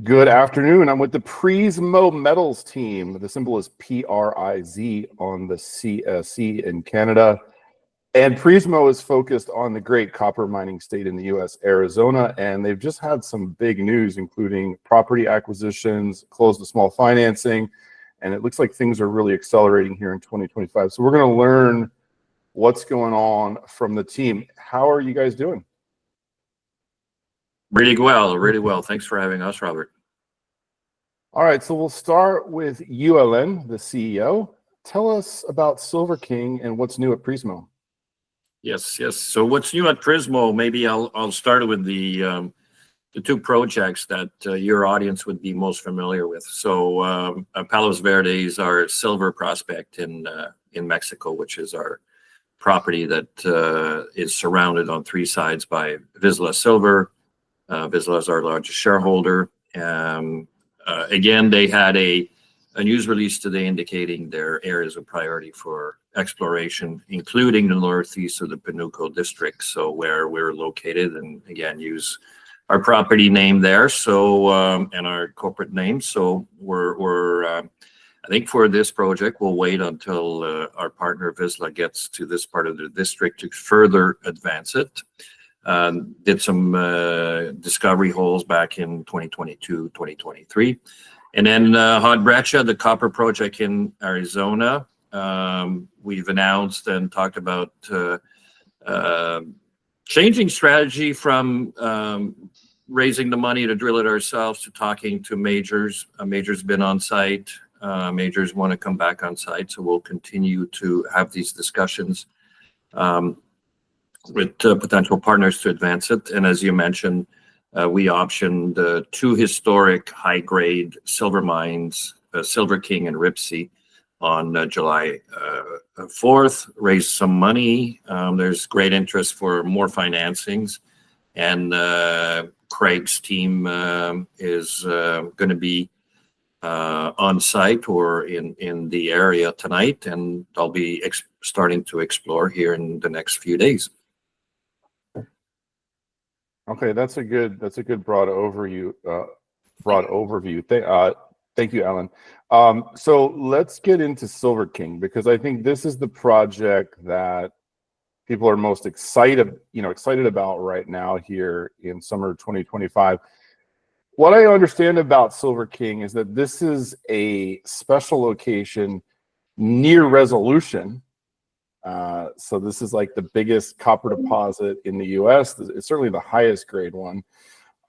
Good afternoon. I'm with the Prismo Metals team. The symbol is PRIZ on the CSE in Canada. And Prismo is focused on the great copper mining state in the US, Arizona. And they've just had some big news, including property acquisitions, closed a small financing. And it looks like things are really accelerating here in 2025. So we're going to learn what's going on from the team. How are you guys doing? Really well, really well. Thanks for having us, Robert. All right, so we'll start with you, Ellen, the CEO. Tell us about Silver King and what's new at Prismo. Yes. So what's new at Prismo? Maybe I'll start with the two projects that your audience would be most familiar with. So Palos Verdes, our silver prospect in Mexico, which is our property that is surrounded on three sides by Vizsla Silver. Vizsla is our largest shareholder. Again, they had a news release today indicating their areas of priority for exploration, including the northeast of the Panuco district, so where we're located, and again, use our property name there, so and our corporate name. So we're I think for this project, we'll wait until our partner Vizsla gets to this part of the district to further advance it. Did some discovery holes back in 2022, 2023. And then Hot Breccia, the copper project in Arizona. We've announced and talked about changing strategy from raising the money to drill it ourselves to talking to majors. Majors been on site. Majors want to come back on site. So we'll continue to have these discussions with potential partners to advance it. And as you mentioned, we optioned two historic high-grade silver mines, Silver King and Ripsey, on July 4th, raised some money. There's great interest for more financings. And Craig's team is going to be on site or in the area tonight, and I'll be starting to explore here in the next few days. Okay, that's a good broad overview. Thank you, Alan. So let's get into Silver King, because I think this is the project that people are most excited about right now here in summer 2025. What I understand about Silver King is that this is a special location near Resolution. So this is like the biggest copper deposit in the US. It's certainly the highest grade one,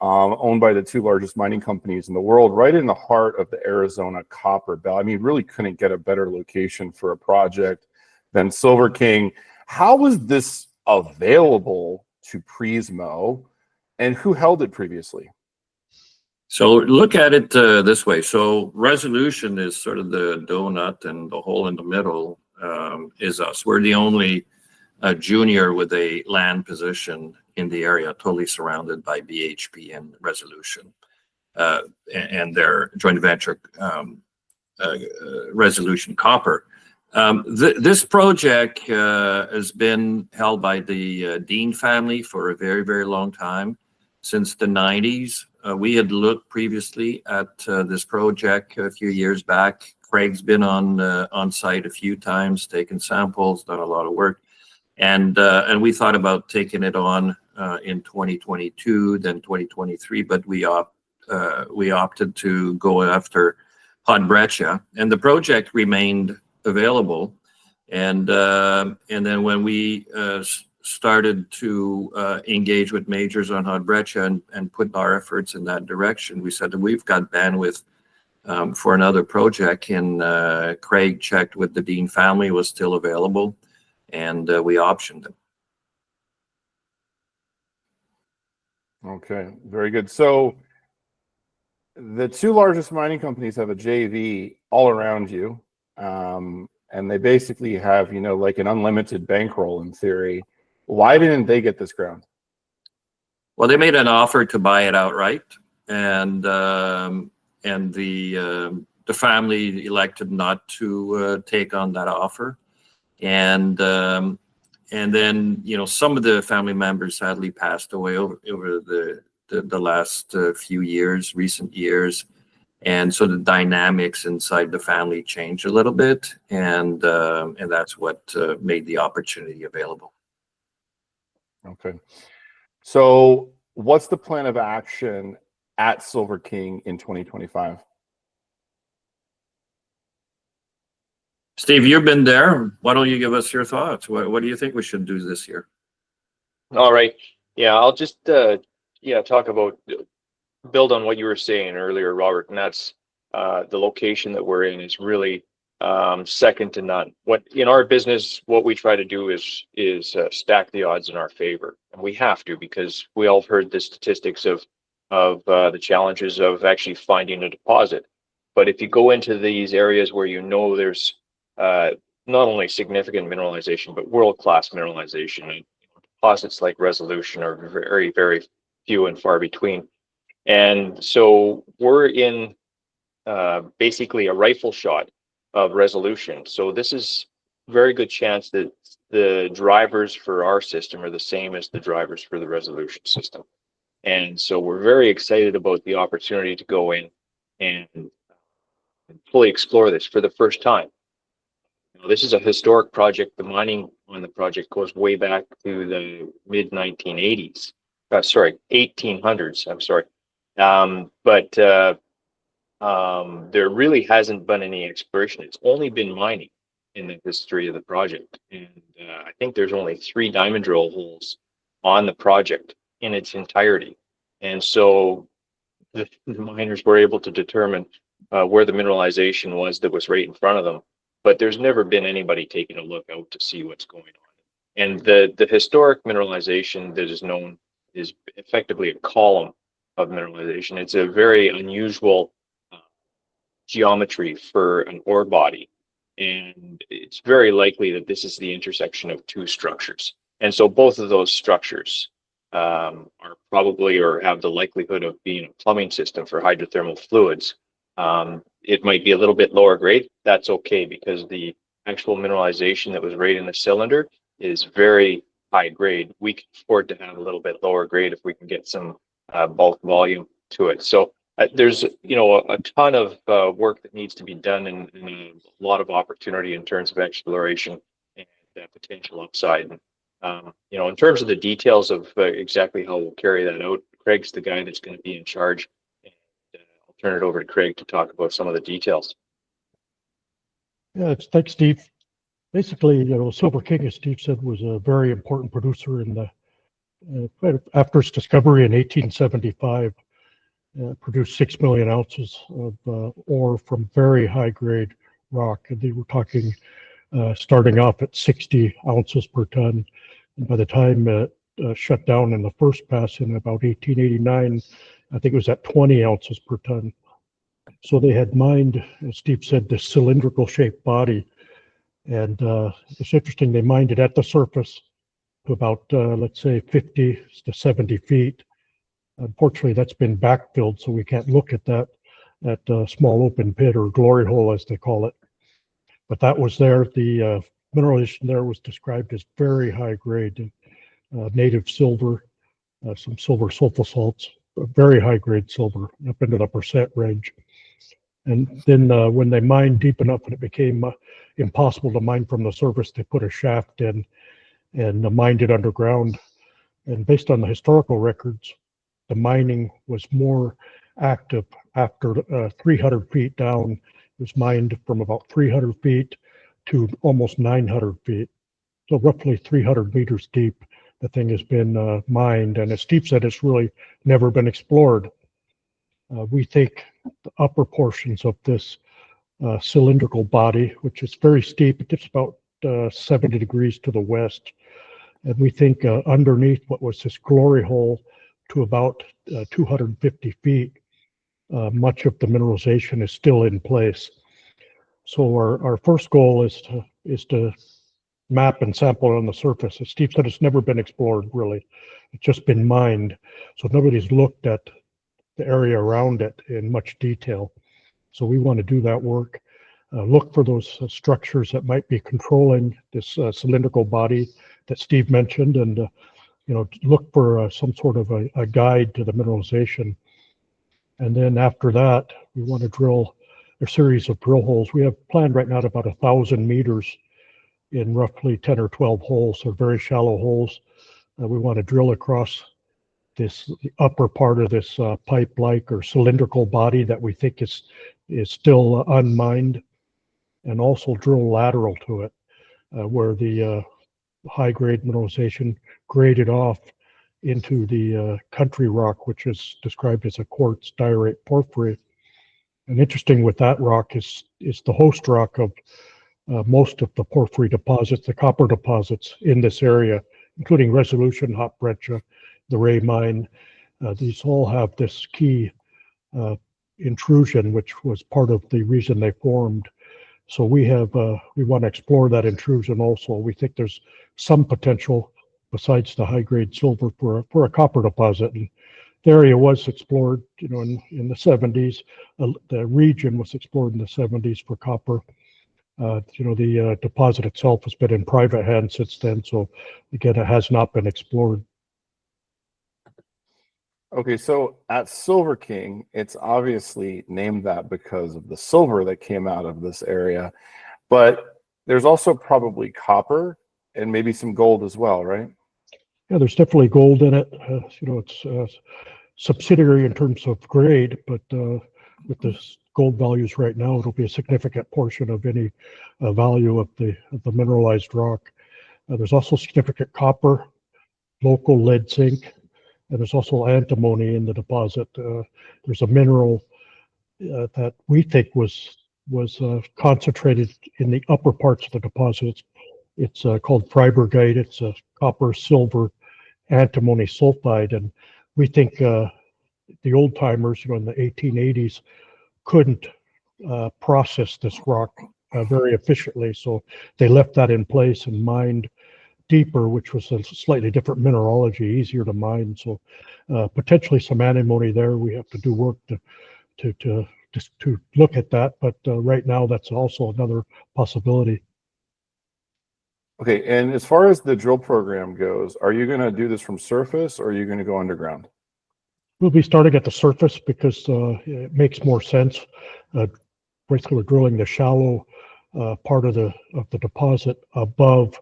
owned by the two largest mining companies in the world, right in the heart of the Arizona copper belt. I mean, really couldn't get a better location for a project than Silver King. How was this available to Prismo, and who held it previously? So look at it this way. So Resolution is sort of the donut, and the hole in the middle is us. We're the only junior with a land position in the area, totally surrounded by BHP and Resolution and their joint venture, Resolution Copper. This project has been held by the Dean family for a very, very long time, since the 90s. We had looked previously at this project a few years back. Craig's been on site a few times, taken samples, done a lot of work, and we thought about taking it on in 2022, then 2023, but we opted to go after Hot Breccia, and the project remained available. And then when we started to engage with majors on Hot Breccia and put our efforts in that direction, we said that we've got bandwidth for another project, and Craig checked with the Dean family, was still available, and we optioned it. Okay, very good. So the two largest mining companies have a JV all around you, and they basically have, like an unlimited bankroll in theory. Why didn't they get this ground? Well, they made an offer to buy it outright, and the family elected not to take on that offer, and then some of the family members sadly passed away over the the last few years, recent years. And so the dynamics inside the family changed a little bit, and that's what made the opportunity available. Okay. So what's the plan of action at Silver King in 2025? Steve, you've been there. Why don't you give us your thoughts? What do you think we should do this year? All right. Yeah, I'll just talk about, build on what you were saying earlier, Robert, and that's the location that we're in is really second to none. What in our business, what we try to do is stack the odds in our favor, and we have to, because we all heard the statistics of the challenges of actually finding a deposit. But if you go into these areas where you know there's not only significant mineralization, but world-class mineralization, and deposits like Resolution are very, very few and far between. And so we're in basically a rifle shot of Resolution. So this is very good chance that the drivers for our system are the same as the drivers for the Resolution system. And so we're very excited about the opportunity to go in and fully explore this for the first time. This is a historic project. The mining on the project goes way back to the mid 1980s. Sorry, 1800s. I'm sorry. But there really hasn't been any exploration. It's only been mining in the history of the project. And I think there's only 3 diamond drill holes on the project in its entirety. And so the miners were able to determine where the mineralization was that was right in front of them. But there's never been anybody taking a look out to see what's going on. And the historic mineralization that is known is effectively a column of mineralization. It's a very unusual geometry for an ore body. And it's very likely that this is the intersection of 2 structures. And so both of those structures are probably, or have the likelihood of being a plumbing system for hydrothermal fluids. It might be a little bit lower grade. That's okay, because the actual mineralization that was right in the cylinder is very high grade. We can afford to have a little bit lower grade if we can get some bulk volume to it. So there's a ton of work that needs to be done, and a lot of opportunity in terms of exploration and potential upside. In terms of the details of exactly how we'll carry that out, Craig's the guy that's going to be in charge. I'll turn it over to Craig to talk about some of the details. Yeah, thanks, Steve. Basically, Silver King, as Steve said, was a very important producer in the after its discovery in 1875. Produced 6 million ounces of ore from very high grade rock. And they were talking starting off at 60 ounces per ton. And by the time it shut down in the first pass in about 1889, I think it was at 20 ounces per ton. So they had mined, as Steve said, this cylindrical shaped body. And it's interesting, they mined it at the surface to about, let's say, 50 to 70 feet. Unfortunately, that's been backfilled, so we can't look at that small open pit, or glory hole as they call it. But that was there. The mineralization there was described as very high grade, native silver, some silver sulfur salts, very high grade silver, up into the percent range. And then when they mined deep enough and it became impossible to mine from the surface, they put a shaft in and mined it underground. And based on the historical records, the mining was more active after 300 feet down. It was mined from about 300 feet to almost 900 feet. So roughly 300 meters deep, the thing has been mined. And as Steve said, it's really never been explored. We think the upper portions of this cylindrical body, which is very steep, it dips about 70 degrees to the west. And we think underneath what was this glory hole to about 250 feet, much of the mineralization is still in place. So our first goal is to map and sample on the surface. As Steve said, it's never been explored, really. It's just been mined. So nobody's looked at the area around it in much detail. So we want to do that work, look for those structures that might be controlling this cylindrical body that Steve mentioned. And look for some sort of a guide to the mineralization. And then after that, we want to drill a series of drill holes. We have planned right now at about 1,000 meters in roughly 10 or 12 holes, so very shallow holes. We want to drill across the upper part of this pipe-like or cylindrical body that we think is still unmined, and also drill lateral to it, where the high-grade mineralization graded off into the country rock, which is described as a quartz diorite porphyry. And interesting with that rock is the host rock of most of the porphyry deposits, the copper deposits in this area, including Resolution, Hot Breccia, the Ray Mine. These all have this key intrusion, which was part of the reason they formed. So we want to explore that intrusion also. We think there's some potential besides the high-grade silver for a copper deposit. And the area was explored, in the 70s. The region was explored in the 70s for copper. The deposit itself has been in private hands since then. So again, it has not been explored. Okay, so at Silver King, it's obviously named that because of the silver that came out of this area, but there's also probably copper and maybe some gold as well, right? Yeah, there's definitely gold in it. It's subsidiary in terms of grade, but with the gold values right now, it'll be a significant portion of any value of the mineralized rock. There's also significant copper, local lead zinc, and there's also antimony in the deposit. There's a mineral that we think was concentrated in the upper parts of the deposit. It's called fibergite. It's a copper, silver, antimony sulfide, and we think the old timers, in the 1880s, couldn't process this rock very efficiently, so they left that in place and mined deeper, which was a slightly different mineralogy, easier to mine. So potentially some antimony there. We have to do work to look at that, but right now that's also another possibility. Okay, and as far as the drill program goes, are you going to do this from surface or are you going to go underground? We'll be starting at the surface because it makes more sense. Basically, we're drilling the shallow part of the deposit above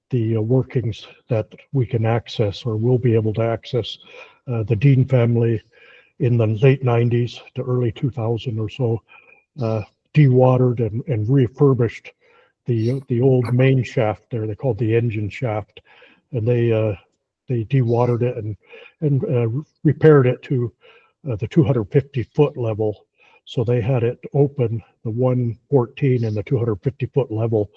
the workings that we can access or will be able to access. The Dean family in the late 90s to early 2000 or so dewatered and refurbished the old main shaft there. They called the engine shaft, and they dewatered it and repaired it to the 250-foot level. So they had it open, the 114 and the 250-foot level.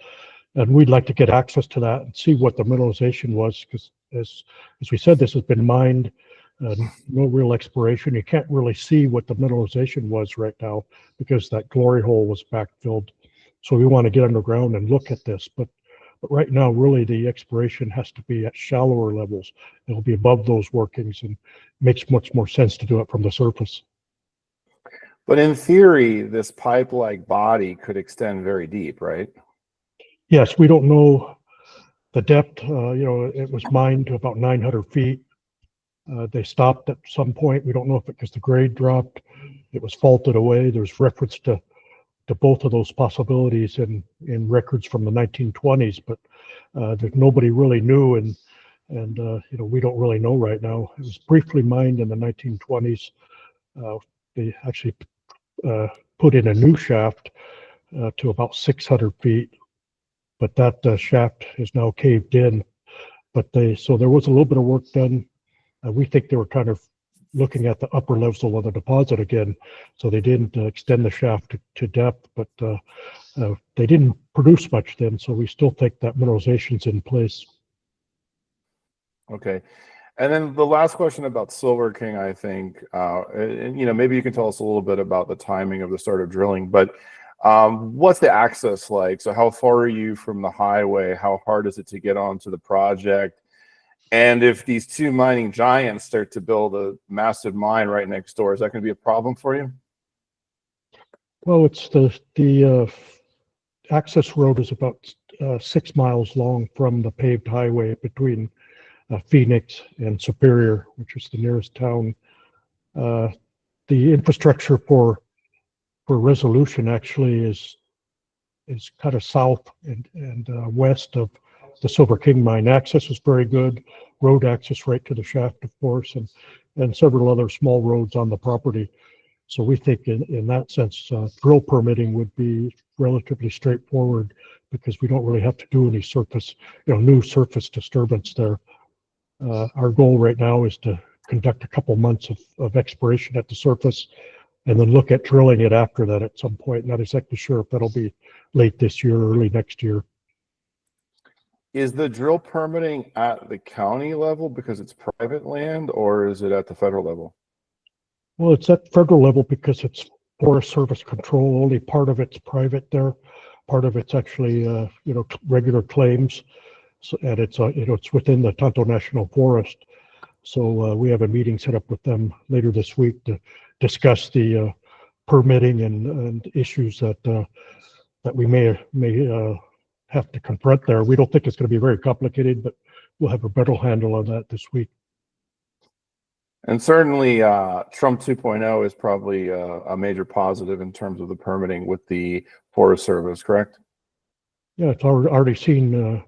And we'd like to get access to that and see what the mineralization was, because as we said, this has been mined, no real exploration. You can't really see what the mineralization was right now because that glory hole was backfilled. So we want to get underground and look at this. But right now, really, the exploration has to be at shallower levels. It'll be above those workings, and makes much more sense to do it from the surface. But in theory, this pipe-like body could extend very deep, right? Yes, we don't know the depth. It was mined to about 900 feet. They stopped at some point. We don't know if it because the grade dropped. It was faulted away. There's reference to both of those possibilities in records from the 1920s, but nobody really knew, and we don't really know right now. It was briefly mined in the 1920s. They actually put in a new shaft to about 600 feet, but that shaft is now caved in. So there was a little bit of work done. We think they were kind of looking at the upper levels of the deposit again, so they didn't extend the shaft to depth, but they didn't produce much then, so we still think that mineralization's in place. Okay. And then the last question about Silver King, I think, and, maybe you can tell us a little bit about the timing of the start of drilling, but what's the access like? So how far are you from the highway? How hard is it to get onto the project? And if these two mining giants start to build a massive mine right next door, is that going to be a problem for you? Well, it's the access road is about 6 miles long from the paved highway between Phoenix and Superior, which is the nearest town. The infrastructure for Resolution actually is kind of south and west of the Silver King mine. Access is very good, road access right to the shaft, of course, and several other small roads on the property. So we think in that sense, drill permitting would be relatively straightforward because we don't really have to do any surface, new surface disturbance there. Our goal right now is to conduct a couple months of exploration at the surface and then look at drilling it after that at some point. Not exactly sure if that'll be late this year or early next year. Is the drill permitting at the county level because it's private land, or is it at the federal level? Well, it's at federal level because it's Forest Service control. Only part of it's private there. Part of it's actually, regular claims. So, and it's, it's within the Tonto National Forest. So we have a meeting set up with them later this week to discuss the permitting and issues that we may have to confront there. We don't think it's going to be very complicated, but we'll have a better handle on that this week. And certainly Trump 2.0 is probably a major positive in terms of the permitting with the Forest Service, correct? Yeah, it's already seen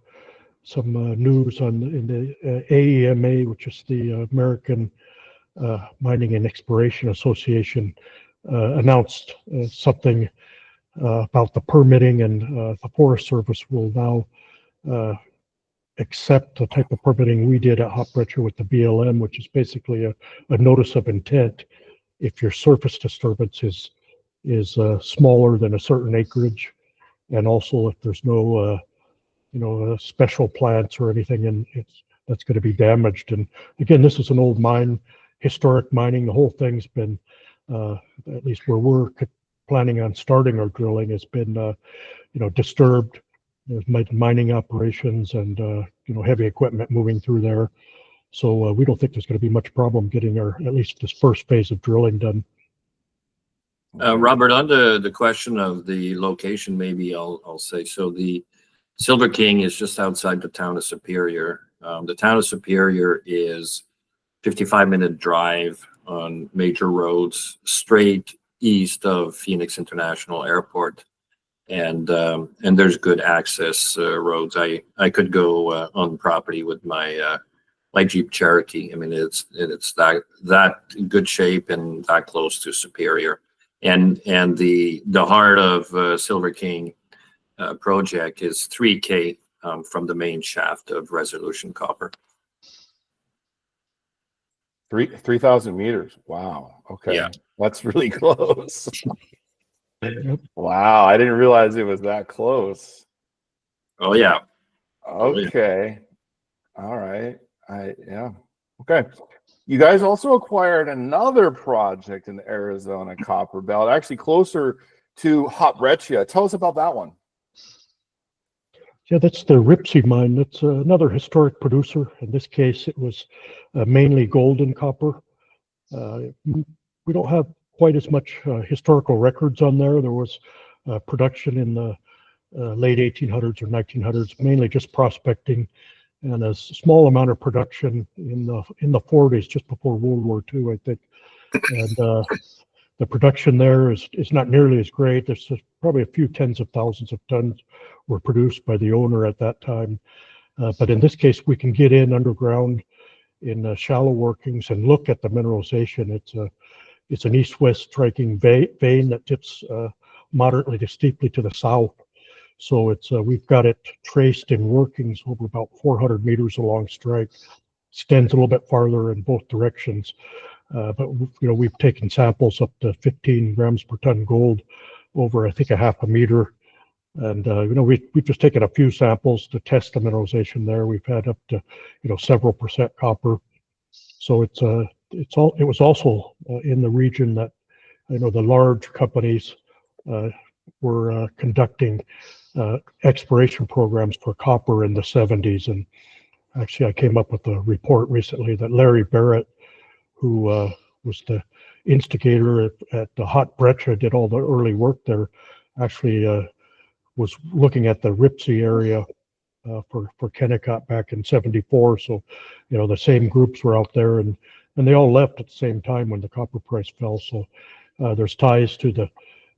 some news in the AEMA, which is the American Mining and Exploration Association, announced something about the permitting, and the Forest Service will now accept the type of permitting we did at Hot Breccia with the BLM, which is basically a notice of intent. If your surface disturbance is smaller than a certain acreage, and also if there's no special plants or anything, and that's going to be damaged. And again, this is an old mine, historic mining. The whole thing's been, at least where we're planning on starting our drilling, has been, disturbed. There's mining operations and heavy equipment moving through there. So we don't think there's going to be much problem getting at least this first phase of drilling done. Robert, on the question of the location, maybe I'll say, so the Silver King is just outside the town of Superior. The town of Superior is 55-minute drive on major roads straight east of Phoenix International Airport. And there's good access roads. I could go on the property with my Jeep Cherokee. I mean, it's that good shape and that close to Superior. And the heart of Silver King project is 3K from the main shaft of Resolution Copper. 3,000 meters. Wow. Okay. Yeah. That's really close. Yep. Wow. I didn't realize it was that close. Oh yeah. Okay. All right. Yeah. Okay. You guys also acquired another project in the Arizona Copper Belt, actually closer to Hot Breccia. Tell us about that one. Yeah, that's the Ripsey mine. That's another historic producer. In this case, it was mainly gold and copper. We don't have quite as much historical records on there. There was production in the late 1800s or 1900s, mainly just prospecting, and a small amount of production in the 40s, just before World War II, I think. And the production there is not nearly as great. There's probably a few tens of thousands of tons were produced by the owner at that time. But in this case, we can get in underground in shallow workings and look at the mineralization. It's an east-west striking vein that tips moderately to steeply to the south. So we've got it traced in workings over about 400 meters along strike. Extends a little bit farther in both directions. But we've taken samples up to 15 grams per ton gold over, I think, a half a meter. And we've just taken a few samples to test the mineralization there. We've had up to several percent copper. So it was also in the region that the large companies were conducting exploration programs for copper in the 70s. And actually, I came up with a report recently that Larry Barrett, who was the instigator at the Hot Breccia, did all the early work there, actually was looking at the Ripsey area for Kennecott back in '74. So, the same groups were out there, and they all left at the same time when the copper price fell. So there's ties to the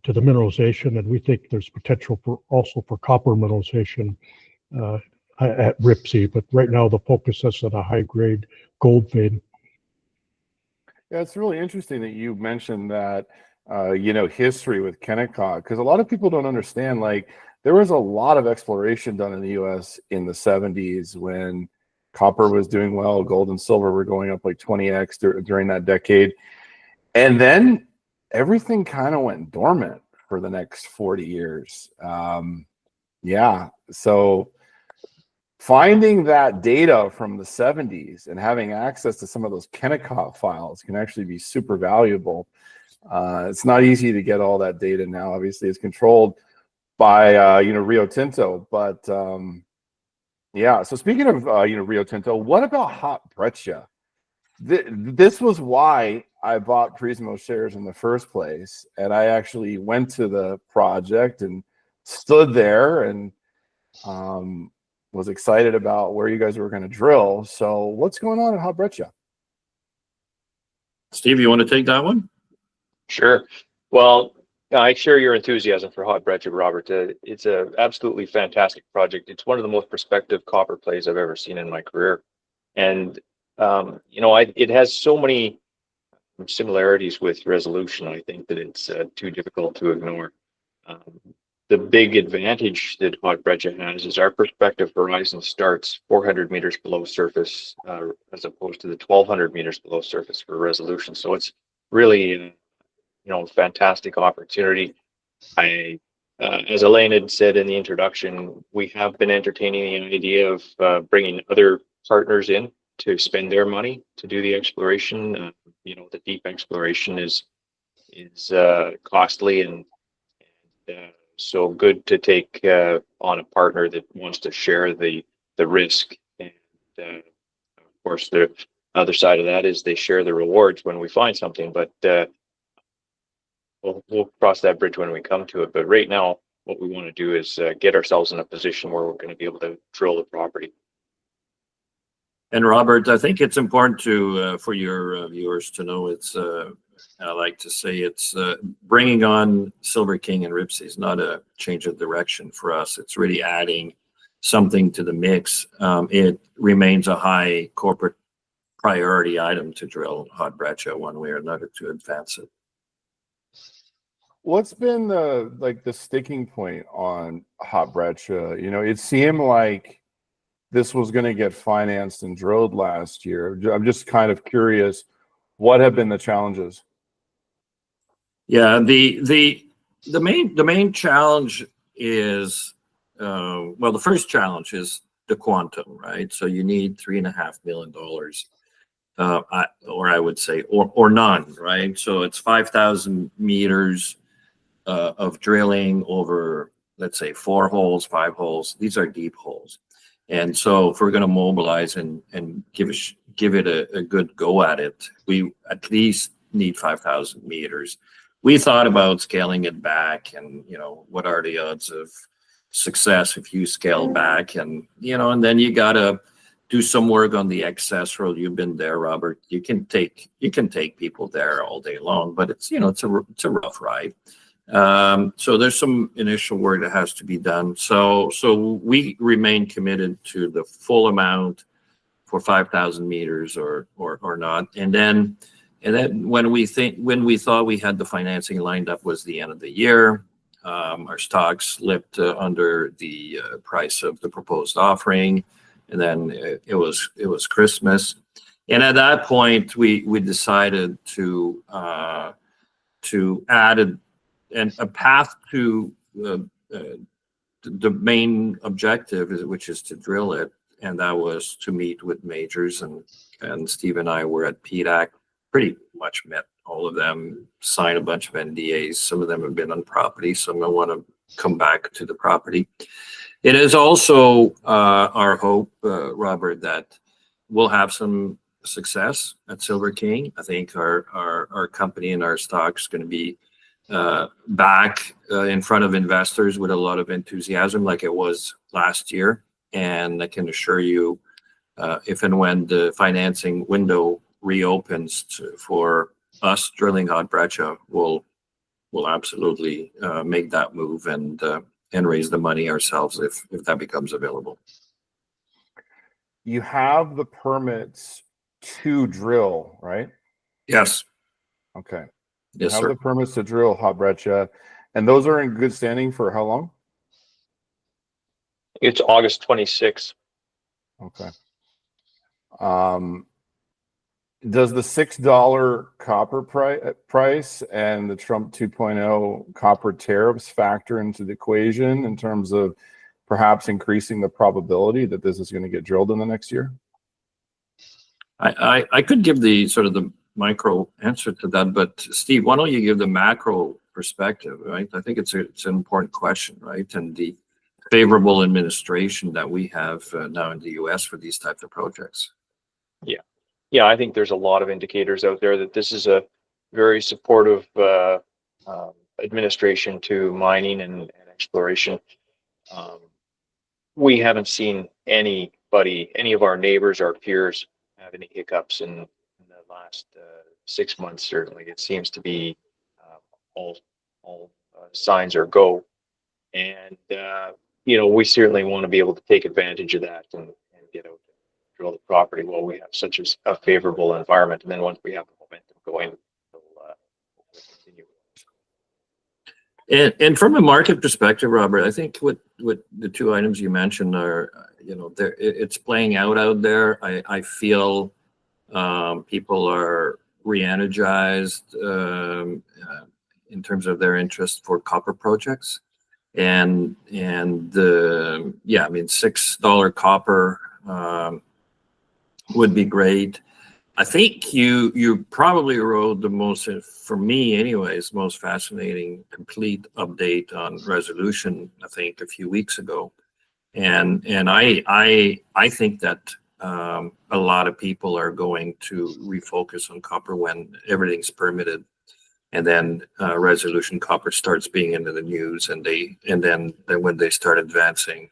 mineralization, and we think there's potential also for copper mineralization at Ripsey. But right now the focus is on a high grade gold vein. Yeah, it's really interesting that you mentioned that, history with Kennecott, because a lot of people don't understand, like, there was a lot of exploration done in the U.S. in the 70s when copper was doing well, gold and silver were going up like 20x during that decade. And then everything kind of went dormant for the next 40 years. Yeah, so finding that data from the 70s and having access to some of those Kennecott files can actually be super valuable. It's not easy to get all that data now. Obviously, it's controlled by Rio Tinto, but yeah. So speaking of Rio Tinto, what about Hot Breccia? This was why I bought Prismo shares in the first place, and I actually went to the project and stood there and was excited about where you guys were going to drill. So what's going on at Hot Breccia? Steve, you want to take that one? Sure. Well, I share your enthusiasm for Hot Breccia, Robert. It's an absolutely fantastic project. It's one of the most prospective copper plays I've ever seen in my career. And, it has so many similarities with Resolution, I think, that it's too difficult to ignore. The big advantage that Hot Breccia has is our perspective horizon starts 400 meters below surface, as opposed to the 1,200 meters below surface for Resolution. So it's really fantastic opportunity. As Elaine had said in the introduction, we have been entertaining the idea of bringing other partners in to spend their money to do the exploration. The deep exploration is costly, and so good to take on a partner that wants to share the risk. And of course, the other side of that is they share the rewards when we find something. But we'll cross that bridge when we come to it. But right now, what we want to do is get ourselves in a position where we're going to be able to drill the property. And Robert, I think it's important for your viewers to know I like to say it's bringing on Silver King and Ripsey is not a change of direction for us. It's really adding something to the mix. It remains a high corporate priority item to drill Hot Breccia one way or another to advance it. What's been the sticking point on Hot Breccia? It seemed like this was going to get financed and drilled last year. I'm just kind of curious, what have been the challenges? Yeah, the main challenge is the first challenge is the quantum, right? So you need $3.5 million, or I would say, or none, right? So it's 5,000 meters of drilling over, let's say, 4 holes, 5 holes. These are deep holes. And so if we're going to mobilize and give it a good go at it, we at least need 5,000 meters. We thought about scaling it back, and what are the odds of success if you scale back, and and then you gotta do some work on the access road. You've been there, Robert. You can take people there all day long, but it's it's a rough ride. So there's some initial work that has to be done. So we remain committed to the full amount for 5,000 meters or not. And then when we thought we had the financing lined up was the end of the year. Our stock slipped under the price of the proposed offering, and then it was Christmas. And at that point, we decided to add a path to the main objective, which is to drill it, and that was to meet with majors. And Steve and I were at PDAC, pretty much met all of them, signed a bunch of NDAs. Some of them have been on property, some want to come back to the property. It is also our hope, Robert, that we'll have some success at Silver King. I think our company and our stock is going to be back in front of investors with a lot of enthusiasm, like it was last year. And I can assure you, if and when the financing window reopens for us drilling Hot Breccia, we'll absolutely make that move and raise the money ourselves if that becomes available. You have the permits to drill, right? Yes. Okay. You Yes, have sir. the permits to drill Hot Breccia, and those are in good standing for how long? It's August 26th. Okay. Does the $6 copper price and the Trump 2.0 copper tariffs factor into the equation in terms of perhaps increasing the probability that this is going to get drilled in the next year? I could give the sort of the micro answer to that, but Steve, why don't you give the macro perspective, right? I think it's an important question, right? And the favorable administration that we have now in the U.S. for these types of projects. Yeah, I think there's a lot of indicators out there that this is a very supportive administration to mining and exploration. We haven't seen any of our neighbors, our peers, have any hiccups in the last 6 months. Certainly, it seems to be all signs are go, and we certainly want to be able to take advantage of that and get out and drill the property while we have such a favorable environment. And then once we have the momentum going, we'll continue. And from a market perspective, Robert, I think what the two items you mentioned are, it's playing out there. I feel people are re-energized in terms of their interest for copper projects, and I mean $6 copper would be great. I think you probably wrote the most, for me anyways, most fascinating complete update on resolution, I think a few weeks ago. And I think that a lot of people are going to refocus on copper when everything's permitted, and then resolution copper starts being into the news, and then when they start advancing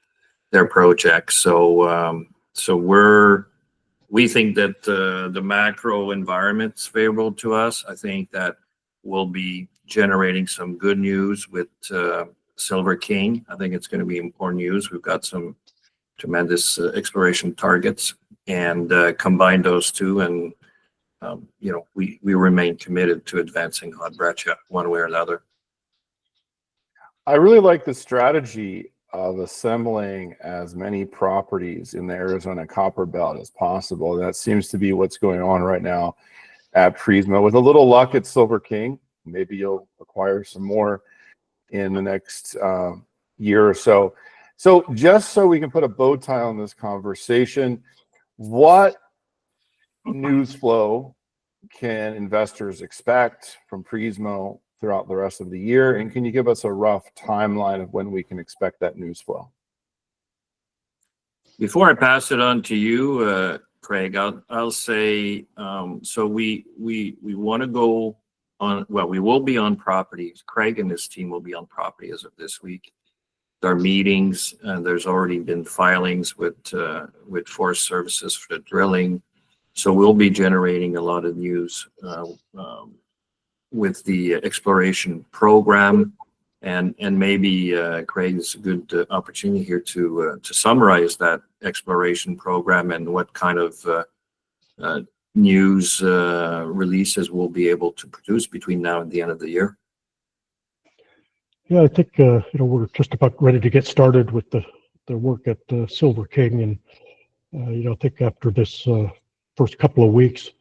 their projects. So we think that the macro environment's favorable to us. I think that we'll be generating some good news with Silver King. I think it's going to be important news. We've got some tremendous exploration targets, and combine those two, and we remain committed to advancing Hot Breccia one way or another. I really like the strategy of assembling as many properties in the Arizona Copper Belt as possible. That seems to be what's going on right now at Prismo. With a little luck at Silver King, maybe you'll acquire some more in the next year or so. So just so we can put a bow tie on this conversation, what news flow can investors expect from Prismo throughout the rest of the year? And can you give us a rough timeline of when we can expect that news flow? Before I pass it on to you, Craig, I'll say, so we want to go on, well, we will be on property. Craig and his team will be on property as of this week. There are meetings, and there's already been filings with Forest Services for the drilling. So we'll be generating a lot of news with the exploration program, and maybe Craig, is a good opportunity here to summarize that exploration program and what kind of news releases we'll be able to produce between now and the end of the year. Yeah, I think we're just about ready to get started with the work at Silver King, and I think after this first couple of weeks,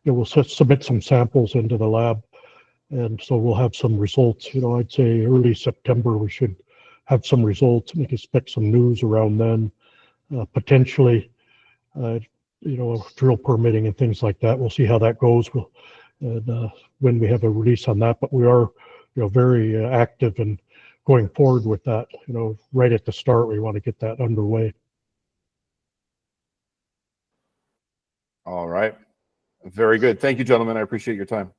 we'll submit some samples into the lab, and so we'll have some results. I'd say early September we should have some results. We can expect some news around then, potentially, drill permitting and things like that. We'll see how that goes. When we have a release on that, but we are very active and going forward with that. Right at the start, we want to get that underway. All right. Very good. Thank you, gentlemen. I appreciate your time.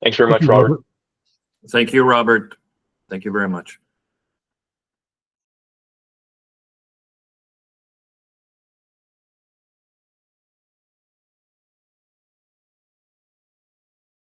Thanks very much, Robert. Thank you, Robert. Thank you very much.